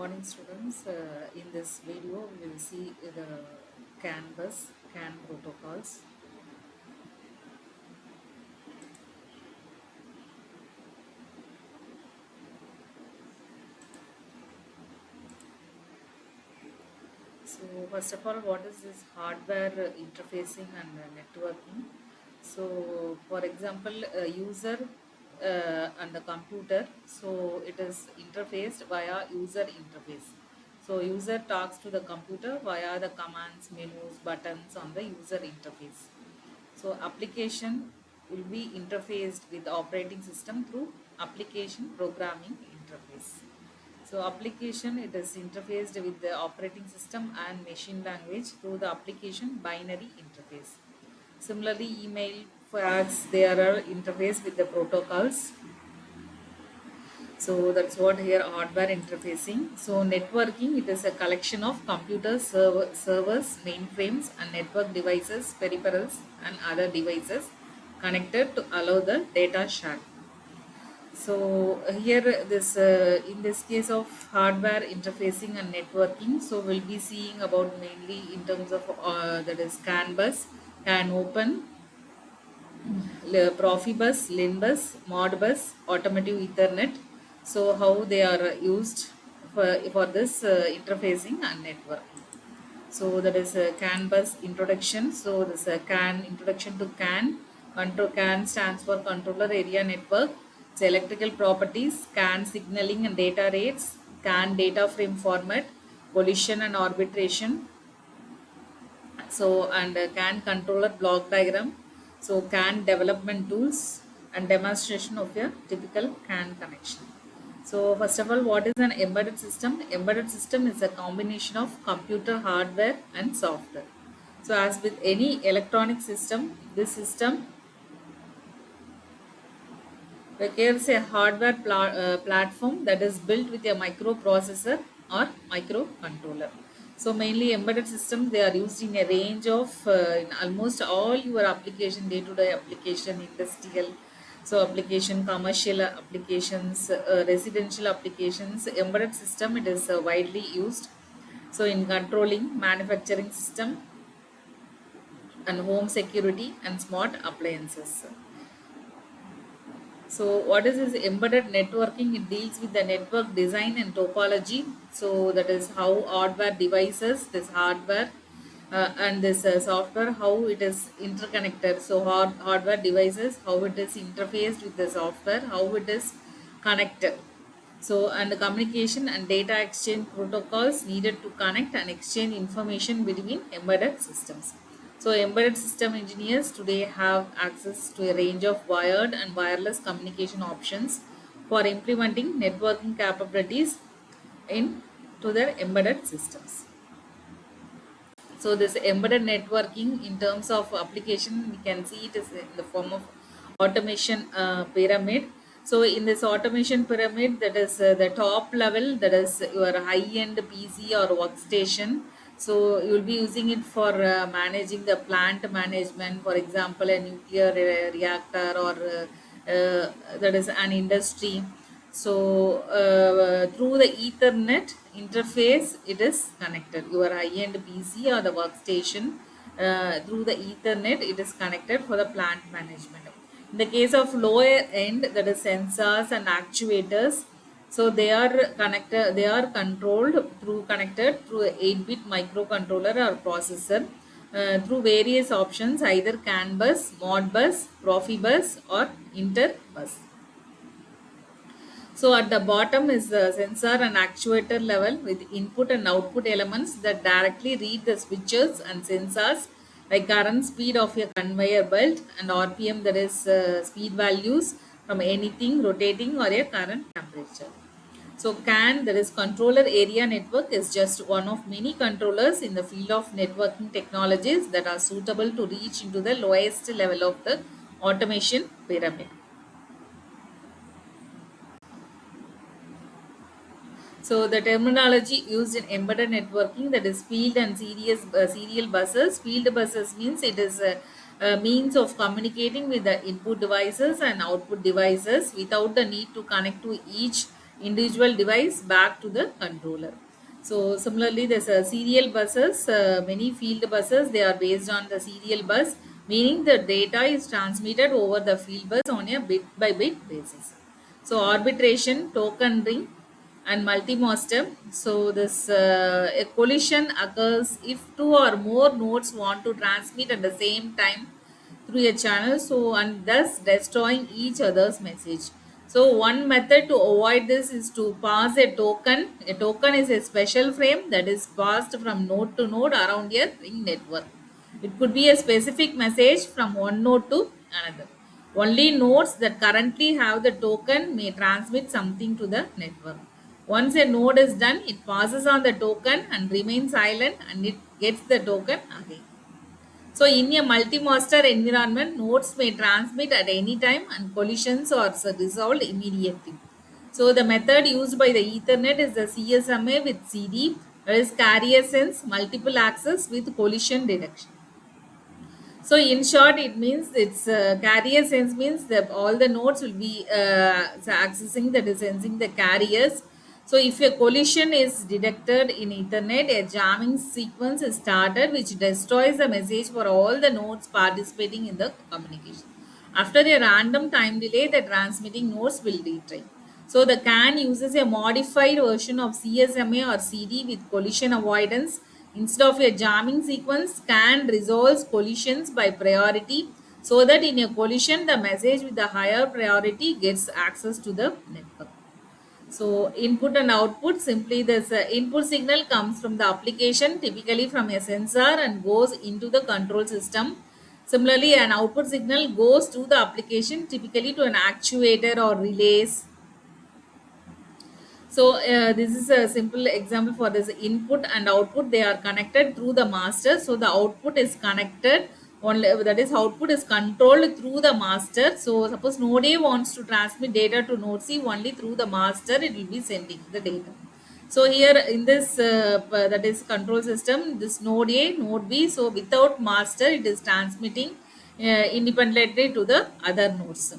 Morning students, in this video we will see the CAN bus, CAN protocols. So first of all, what is this hardware interfacing and networking? So for example, a user and the computer, so it is interfaced via user interface. So user talks to the computer via the commands, menus, buttons on the user interface. So application will be interfaced with the operating system through application programming interface. So application, it is interfaced with the operating system and machine language through the application binary interface. Similarly, email, fax, they are interfaced with the protocols. So that's what here hardware interfacing. So networking, it is a collection of computers, servers, mainframes and network devices, peripherals and other devices connected to allow the data share. So here this in this case of hardware interfacing and networking, so we'll be seeing about mainly in terms of that is CAN bus, CAN open, Profibus, Linbus, Modbus, Automotive Ethernet. So how they are used for this interfacing and networking. So that is a CAN bus introduction. So this is a CAN introduction to CAN. Control CAN stands for Controller Area Network. It's electrical properties, CAN signaling and data rates, CAN data frame format, collision and arbitration. So and CAN controller block diagram. So CAN development tools and demonstration of a typical CAN connection. So first of all, what is an embedded system? Embedded system is a combination of computer hardware and software. So as with any electronic system, this system requires a hardware platform that is built with a microprocessor or microcontroller. So mainly embedded systems, they are used in a range of in almost all your application, day-to-day application, industrial, so application, commercial applications, residential applications. Embedded system, it is widely used. So in controlling manufacturing system and home security and smart appliances. So what is this embedded networking? It deals with the network design and topology. So that is how hardware devices, this hardware and this software, how it is interconnected. So hardware devices, how it is interfaced with the software, how it is connected. So and the communication and data exchange protocols needed to connect and exchange information between embedded systems. So embedded system engineers today have access to a range of wired and wireless communication options for implementing networking capabilities into their embedded systems. So this embedded networking in terms of application, we can see it is in the form of automation pyramid. So in this automation pyramid, that is the top level, that is your high-end PC or workstation. So you will be using it for managing the plant management, for example, a nuclear reactor or that is an industry. So through the Ethernet interface, it is connected. Your high-end PC or the workstation through the Ethernet, it is connected for the plant management. In the case of lower end, that is sensors and actuators. So they are connected. They are controlled through connected through a 8-bit microcontroller or processor through various options, either CAN bus, Modbus, Profibus, or Interbus. So at the bottom is the sensor and actuator level with input and output elements that directly read the switches and sensors, like current speed of a conveyor belt and RPM, that is speed values from anything rotating, or a current temperature. So CAN, that is controller area network, is just one of many controllers in the field of networking technologies that are suitable to reach into the lowest level of the automation pyramid. So the terminology used in embedded networking, that is field and serial buses. Field buses means it is a means of communicating with the input devices and output devices without the need to connect to each individual device back to the controller. So similarly, there's a serial buses, many field buses, they are based on the serial bus, meaning the data is transmitted over the field bus on a bit by bit basis. So arbitration, token ring, and multi-master. So this a collision occurs if two or more nodes want to transmit at the same time through a channel, so and thus destroying each other's message. So one method to avoid this is to pass a token. A token is a special frame that is passed from node to node around a ring network. It could be a specific message from one node to another. Only nodes that currently have the token may transmit something to the network. Once a node is done, it passes on the token and remains silent, and it gets the token again. So in a multi-master environment, nodes may transmit at any time and collisions are resolved immediately. So the method used by the Ethernet is the CSMA with CD, that is carrier sense multiple access with collision detection. So in short, it means it's carrier sense means that all the nodes will be accessing that is sensing the carriers. So if a collision is detected in Ethernet, a jamming sequence is started which destroys the message for all the nodes participating in the communication. After a random time delay, the transmitting nodes will retrain. So the CAN uses a modified version of CSMA or CD with collision avoidance. Instead of a jamming sequence, CAN resolves collisions by priority so that in a collision, the message with the higher priority gets access to the network. So input and output, simply this input signal comes from the application, typically from a sensor, and goes into the control system. Similarly, an output signal goes to the application, typically to an actuator or relays. So this is a simple example for this input and output. They are connected through the master. So the output is connected only, that is output is controlled through the master. So suppose node A wants to transmit data to node C, only through the master it will be sending the data. So here in this that is control system, this node A, node B, so without master it is transmitting independently to the other nodes.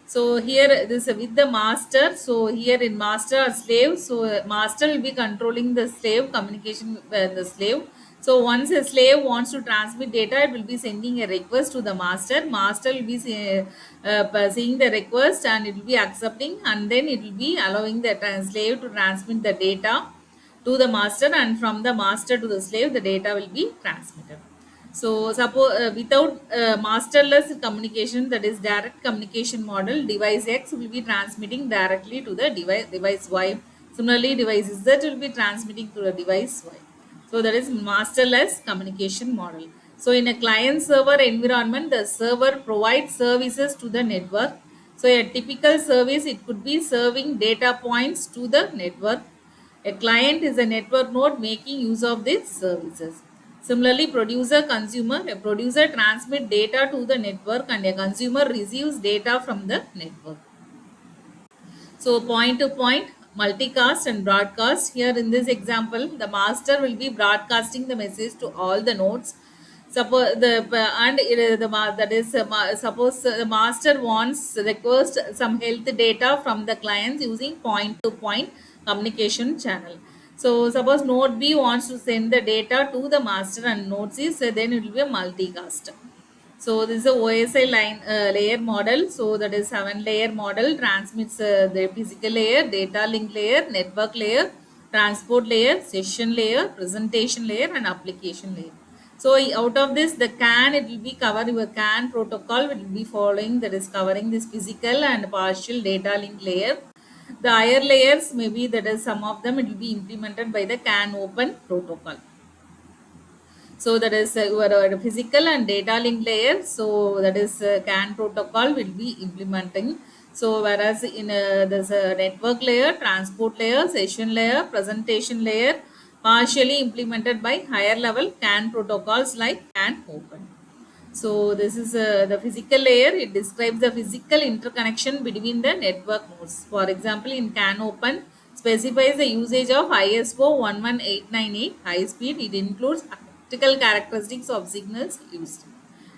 So here this with the master. So here in master or slave. So master will be controlling the slave communication with the slave. So once a slave wants to transmit data, it will be sending a request to the master. Master will be seeing the request and it will be accepting, and then it will be allowing the slave to transmit the data to the master, and from the master to the slave the data will be transmitted. So suppose without masterless communication, that is direct communication model, device X will be transmitting directly to the device Y. Similarly, device Z will be transmitting to the device Y. So that is masterless communication model. So in a client server environment, the server provides services to the network. So a typical service, it could be serving data points to the network. A client is a network node making use of these services. Similarly, producer consumer, a producer transmits data to the network and a consumer receives data from the network. So point to point, multicast and broadcast. Here in this example, the master will be broadcasting the message to all the nodes. Suppose suppose the master wants request some health data from the clients using point to point communication channel. So suppose node B wants to send the data to the master and node C, so then it will be a multicast. So this is a OSI layer model. So that is 7-layer model, transmits the physical layer, data link layer, network layer, transport layer, session layer, presentation layer, and application layer. So out of this, the CAN, it will be covered, your CAN protocol will be following, that is covering this physical and partial data link layer. The higher layers, maybe that is some of them, it will be implemented by the CAN open protocol. So that is your physical and data link layer. So that is CAN protocol will be implementing. So whereas in there's a network layer, transport layer, session layer, presentation layer, partially implemented by higher level CAN protocols like CAN open. So this is the physical layer. It describes the physical interconnection between the network nodes. For example, in CAN open specifies the usage of ISO 11898 high speed. It includes optical characteristics of signals used.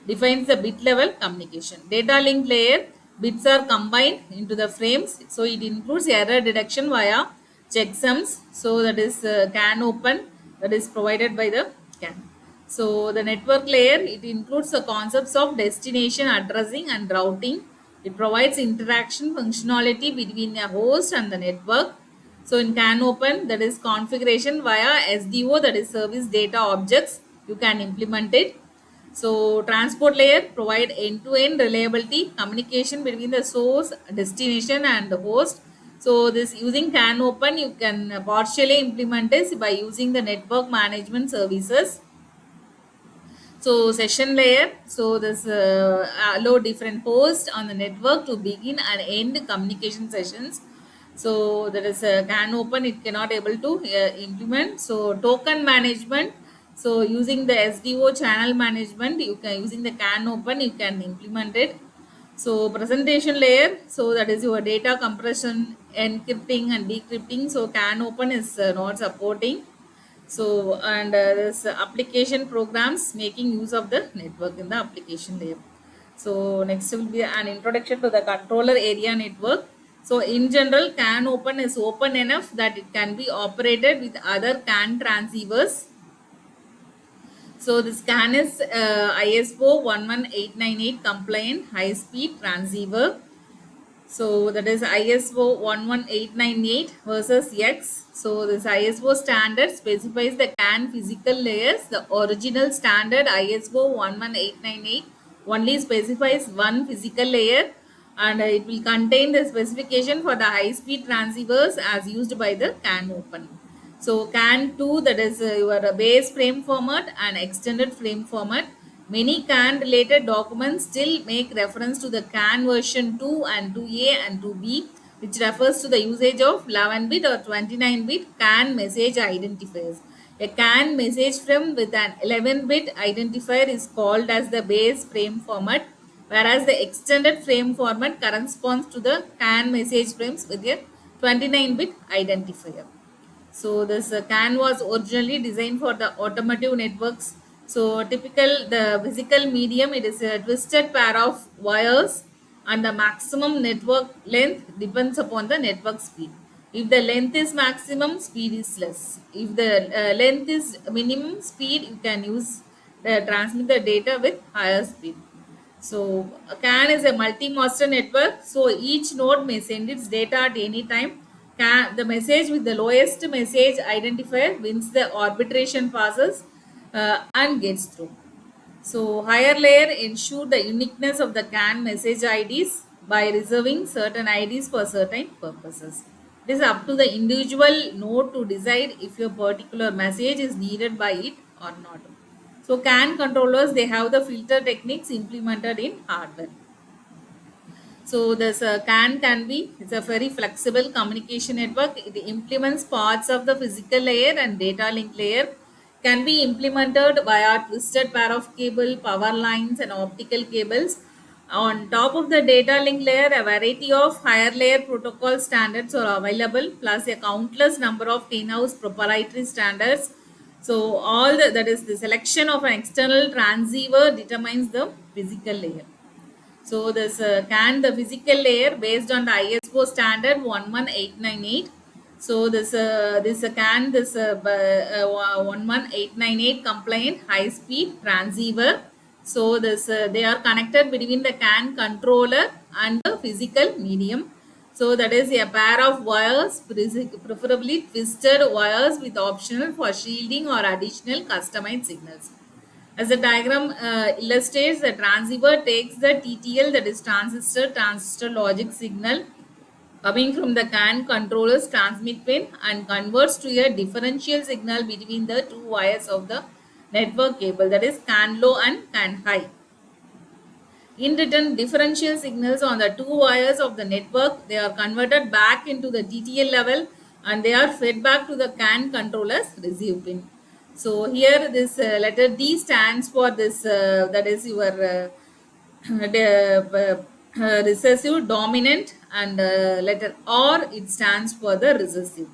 Defines the bit level communication. Data link layer bits are combined into the frames. So it includes error detection via checksums. So that is CAN open, that is provided by the CAN. So the network layer, it includes the concepts of destination addressing and routing. It provides interaction functionality between a host and the network. So in CAN open, that is configuration via SDO, that is service data objects, you can implement it. So transport layer provide end-to-end reliability communication between the source, destination and the host. So this using CAN open, you can partially implement this by using the network management services. So session layer, so this allow different hosts on the network to begin and end communication sessions. So there is a CAN open, it cannot able to implement. So token management, so using the SDO channel management, you can using the CAN open, you can implement it. So presentation layer, so that is your data compression, encrypting and decrypting. So CAN open is not supporting. So and this application programs making use of the network in the application layer. So next will be an introduction to the controller area network. So in general, CAN open is open enough that it can be operated with other CAN transceivers. So this CAN is ISO 11898 compliant high speed transceiver. So that is ISO 11898 versus X. So this ISO standard specifies the CAN physical layers. The original standard ISO 11898 only specifies one physical layer, and it will contain the specification for the high speed transceivers as used by the CAN open. So CAN 2, that is your base frame format and extended frame format. Many CAN related documents still make reference to the CAN version 2 and 2A and 2B, which refers to the usage of 11-bit or 29-bit CAN message identifiers. A CAN message frame with an 11-bit identifier is called as the base frame format, whereas the extended frame format corresponds to the CAN message frames with a 29-bit identifier. So this CAN was originally designed for the automotive networks. So typical the physical medium, it is a twisted pair of wires, and the maximum network length depends upon the network speed. If the length is maximum, speed is less. If the length is minimum, speed you can use transmit the data with higher speed. So a CAN is a multi-master network. So each node may send its data at any time. The message with the lowest message identifier wins the arbitration passes and gets through. So higher layer ensure the uniqueness of the CAN message IDs by reserving certain IDs for certain purposes. It is up to the individual node to decide if a particular message is needed by it or not. So CAN controllers, they have the filter techniques implemented in hardware. So this CAN can be, it's a very flexible communication network. It implements parts of the physical layer and data link layer, can be implemented via twisted pair of cable, power lines and optical cables. On top of the data link layer, a variety of higher layer protocol standards are available, plus a countless number of in-house proprietary standards. So all that is the selection of an external transceiver determines the physical layer. So this CAN, the physical layer based on the ISO standard 11898. So this CAN, this 11898 compliant high speed transceiver. So this they are connected between the CAN controller and the physical medium. So that is a pair of wires, preferably twisted wires with optional for shielding or additional customized signals. As the diagram illustrates, the transceiver takes the TTL, that is transistor logic signal coming from the CAN controller's transmit pin, and converts to a differential signal between the two wires of the network cable, that is CAN low and CAN high. In return, differential signals on the two wires of the network, they are converted back into the TTL level, and they are fed back to the CAN controller's receive pin. So here this letter D stands for this, that is your recessive dominant, and letter R, it stands for the recessive.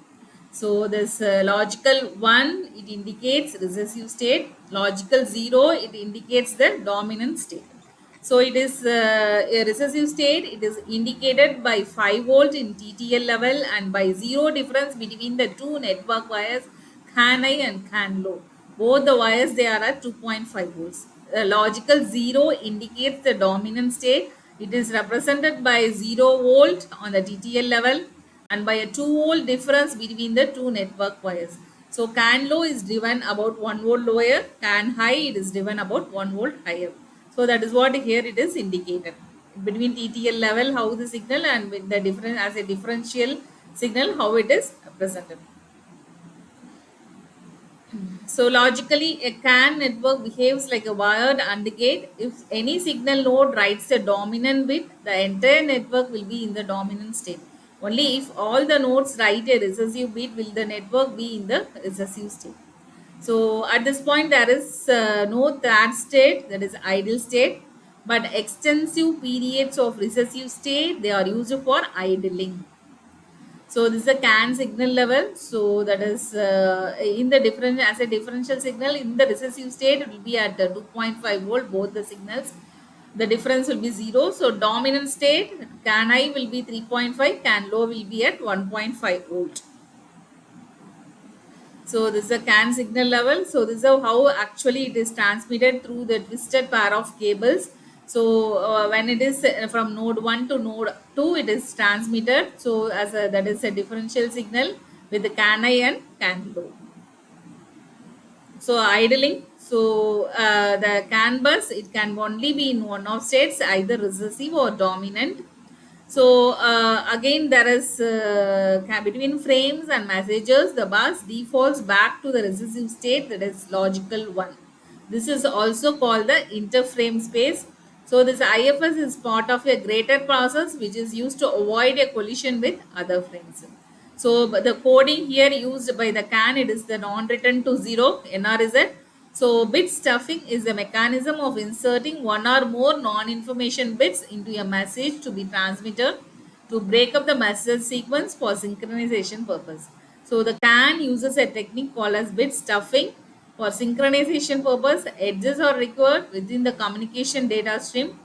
So this logical 1, it indicates recessive state, logical 0, it indicates the dominant state. So it is a recessive state. It is indicated by 5 volt in TTL level and by zero difference between the two network wires CAN high and CAN low. Both the wires they are at 2.5 volts. The logical zero indicates the dominant state. It is represented by 0 volt on the TTL level and by a 2 volt difference between the two network wires. So CAN low is driven about 1 volt lower, CAN high it is driven about 1 volt higher. So that is what here it is indicated. Between TTL level how the signal and with the different as a differential signal how it is presented. So logically, a CAN network behaves like a wired AND gate. If any signal node writes a dominant bit, the entire network will be in the dominant state. Only if all the nodes write a recessive bit will the network be in the recessive state. So at this point, there is no third state, that is idle state, but extensive periods of recessive state, they are used for idling. So this is a CAN signal level. So that is in the different as a differential signal in the recessive state it will be at 2.5 volt both the signals. The difference will be 0. So dominant state CAN high will be 3.5, CAN low will be at 1.5 volt. So this is a CAN signal level. So this is how actually it is transmitted through the twisted pair of cables. So when it is from node 1 to node 2, it is transmitted. So as a, that is a differential signal with the CAN high and CAN low. So idling. So the CAN bus, it can only be in one of states, either recessive or dominant. So again there is between frames and messages the bus defaults back to the recessive state, that is logical 1. This is also called the interframe space. So this IFS is part of a greater process which is used to avoid a collision with other frames. So the coding here used by the CAN, it is the non-return to 0 NRZ. So bit stuffing is a mechanism of inserting one or more non-information bits into a message to be transmitted to break up the message sequence for synchronization purpose. So the CAN uses a technique called as bit stuffing. For synchronization purpose, edges are required within the communication data stream.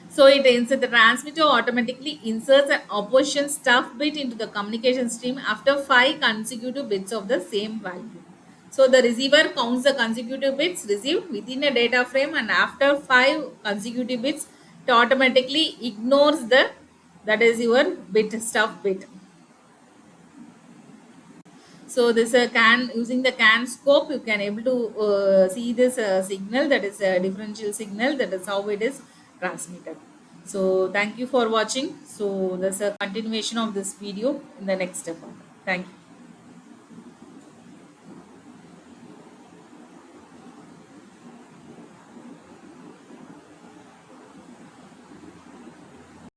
So the transmitter automatically inserts an opposition stuff bit into the communication stream after 5 consecutive bits of the same value. So the receiver counts the consecutive bits received within a data frame, and after 5 consecutive bits, it automatically ignores the, that is your bit stuff bit. So this CAN, using the CAN scope, you can able to see this signal, that is a differential signal, that is how it is transmitted. So thank you for watching. So there's a continuation of this video in the next step. Thank you.